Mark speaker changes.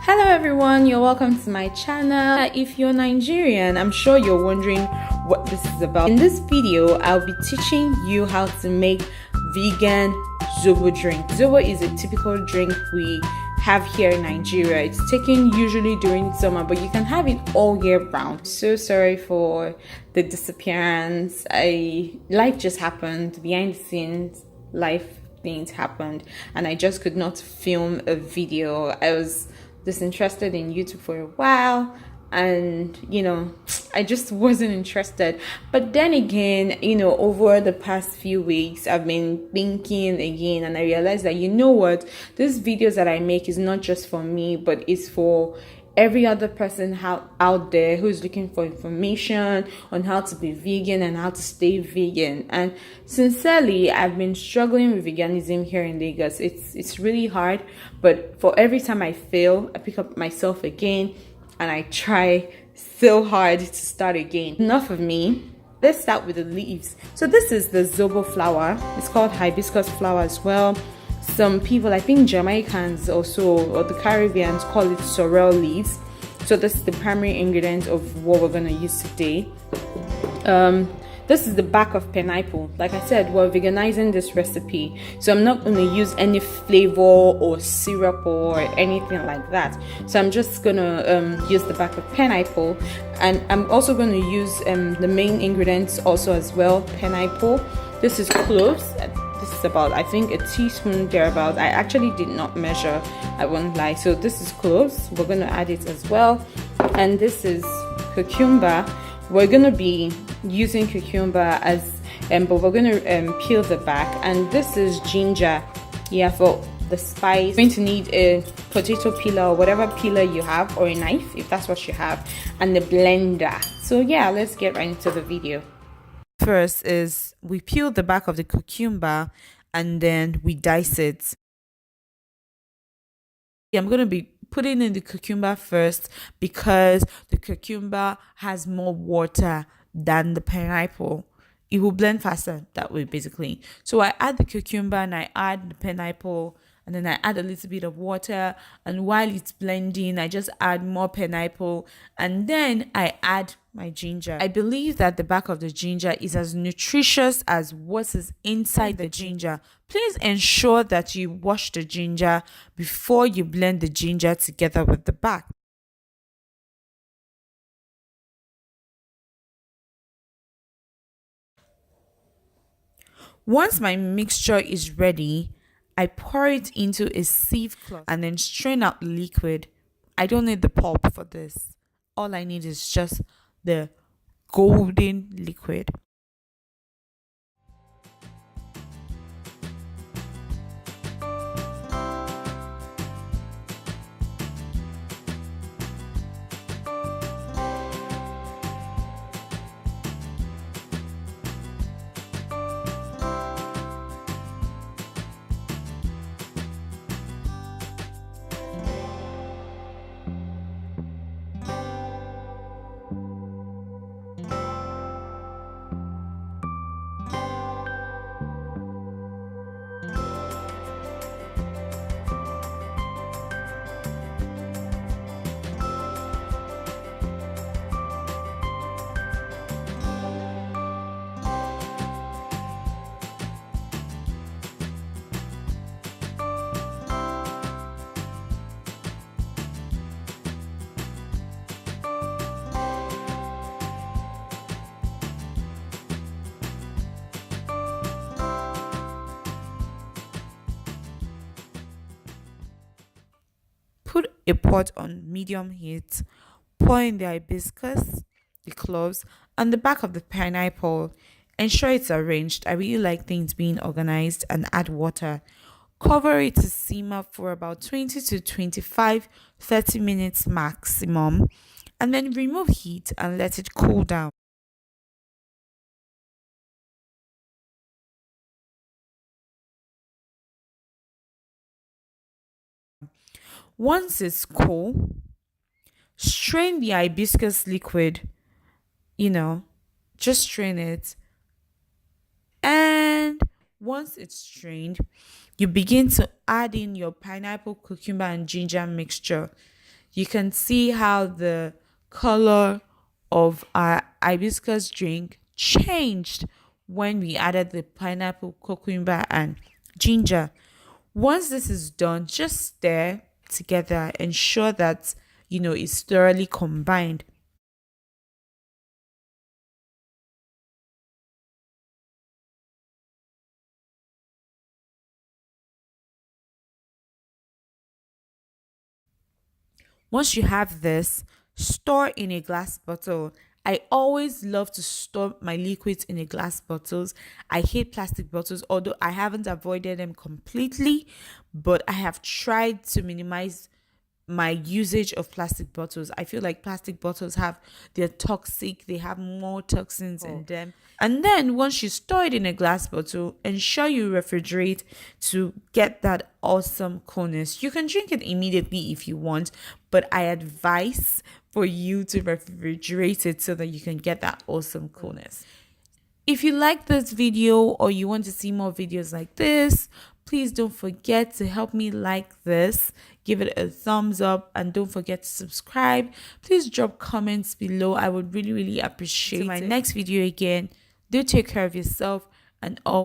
Speaker 1: Hello everyone, you're welcome to my channel. If you're Nigerian, I'm sure you're wondering what this is about. In this video, I'll be teaching you how to make vegan Zobo drink. Zobo is a typical drink we have here in Nigeria. It's taken usually during summer, but you can have it all year round. So sorry for the disappearance. Life just happened behind the scenes. Life things happened and I just could not film a video. I was disinterested in YouTube for a while and I just wasn't interested. But then again, over the past few weeks I've been thinking again and I realized that what, these videos that I make is not just for me, but it's for every other person out there who's looking for information on how to be vegan and how to stay vegan. And sincerely, I've been struggling with veganism here in Lagos. It's really hard, but for every time I fail, I pick up myself again and I try so hard to start again. Enough of me. Let's start with the leaves. So this is the Zobo flower. It's called hibiscus flower as well. Some people, I think Jamaicans also, or the Caribbeans, call it sorrel leaves. So this is the primary ingredient of what we're going to use today. This is the back of pineapple. Like I said, we're veganizing this recipe, so I'm not going to use any flavor or syrup or anything like that. So I'm just going to use the back of pineapple, and I'm also going to use the main ingredients also as well. Pineapple. This is cloves. This is about, I think, a teaspoon thereabout. I actually did not measure, I won't lie. So this is cloves. We're going to add it as well. And this is cucumber. We're going to be using cucumber as but we're going to peel the back. And this is ginger. Yeah, for the spice. You're going to need a potato peeler or whatever peeler you have, or a knife if that's what you have, and a blender. So yeah, let's get right into the video. First is we peel the back of the cucumber and then we dice it. I'm going to be putting in the cucumber first because the cucumber has more water than the pineapple. It will blend faster that way, basically. So I add the cucumber and I add the pineapple, and then I add a little bit of water, and while it's blending I just add more pineapple, and then I add my ginger. I believe that the back of the ginger is as nutritious as what is inside the ginger. Please ensure that you wash the ginger before you blend the ginger together with the back. Once my mixture is ready, I pour it into a sieve cloth and then strain out the liquid. I don't need the pulp for this. All I need is just the golden liquid. Put a pot on medium heat, pour in the hibiscus, the cloves, and the back of the pineapple. Ensure it's arranged. I really like things being organized, and add water. Cover it to simmer for about 20 to 25, 30 minutes maximum, and then remove heat and let it cool down. Once it's cool, strain the hibiscus liquid, just strain it. And once it's strained, you begin to add in your pineapple, cucumber, and ginger mixture. You can see how the color of our hibiscus drink changed when we added the pineapple, cucumber, and ginger. Once this is done, just stir together, ensure that it's thoroughly combined. Once you have this, store in a glass bottle. I always love to store my liquids in a glass bottles. I hate plastic bottles, although I haven't avoided them completely, but I have tried to minimize my usage of plastic bottles. I feel like plastic bottles they're toxic, they have more toxins in them. And then once you store it in a glass bottle, ensure you refrigerate to get that awesome coolness. You can drink it immediately if you want, but I advise for you to refrigerate it so that you can get that awesome coolness. If you like this video or you want to see more videos like this, please don't forget to help me like this, give it a thumbs up, and don't forget to subscribe. Please drop comments below. I would really, really appreciate it. My next video again. Do take care of yourself and all.